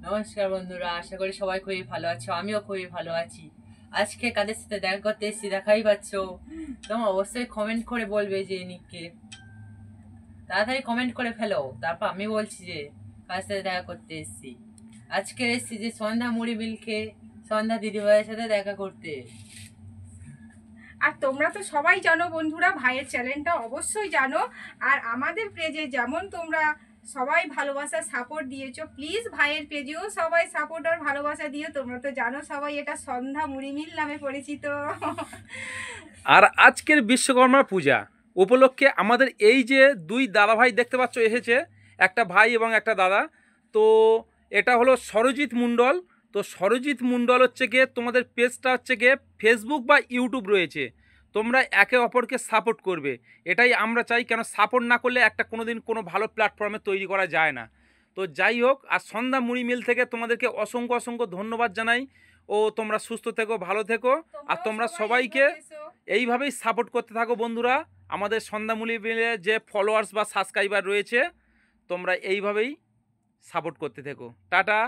নমস্কার বন্ধুরা, আশা করি সবাই খুবই ভালো আছো। আমিও খুবই ভালো আছি। আজকে কাদের সাথে দেখা করতে এসেছি দেখাই পাচ্ছ। তোমরা অবশ্যই কমেন্ট করে বলবে যে নিককে তাড়াতাড়ি কমেন্ট করে ফেলো, তারপর আমি বলছি যে কার সাথে দেখা করতে এসেছি। আজকে এসেছি যে সন্ধ্যা মুড়ি মিল খেয়ে সন্ধ্যা দিদিভাইয়ের সাথে দেখা করতে। আর তোমরা তো সবাই জানো বন্ধুরা, ভাইয়ের চ্যানেলটা অবশ্যই জানো। আর আমাদের পেজে যেমন তোমরা সবাই ভালোবাসা সাপোর্ট দিয়েছো, প্লিজ ভাইয়ের পেজেও সবাই সাপোর্ট আর ভালোবাসা দিও। তোমরা তো জানো সবাই এটা সন্ধ্যা মুড়ি মিল নামে পরিচিত। আর আজকের বিশ্বকর্মা পূজা উপলক্ষে আমাদের এই যে দুই দাদা ভাই দেখতে পাচ্ছ এসেছে, একটা ভাই এবং একটা দাদা। তো এটা হলো সরজিৎ মণ্ডল। তো সরজিৎ মণ্ডল হচ্ছে গিয়ে তোমাদের পেজটা হচ্ছে গিয়ে ফেসবুক বা ইউটিউব রয়েছে, তোমরা একে অপরকে সাপোর্ট করবে, এটাই আমরা চাই। কেন সাপোর্ট না করলে একটা কোনো দিন কোনো ভালো প্ল্যাটফর্মে তৈরি করা যায় না। তো যাই হোক, আর সন্ধ্যা মুড়ি মিল থেকে তোমাদেরকে অসংখ্য অসংখ্য ধন্যবাদ জানাই। ও তোমরা সুস্থ থেকো, ভালো থেকো। আর তোমরা সবাইকে এইভাবেই সাপোর্ট করতে থাকো বন্ধুরা। আমাদের সন্ধ্যামূলী মিলে যে ফলোয়ার্স বা সাবস্ক্রাইবার রয়েছে, তোমরা এইভাবেই সাপোর্ট করতে থেকো। টাটা।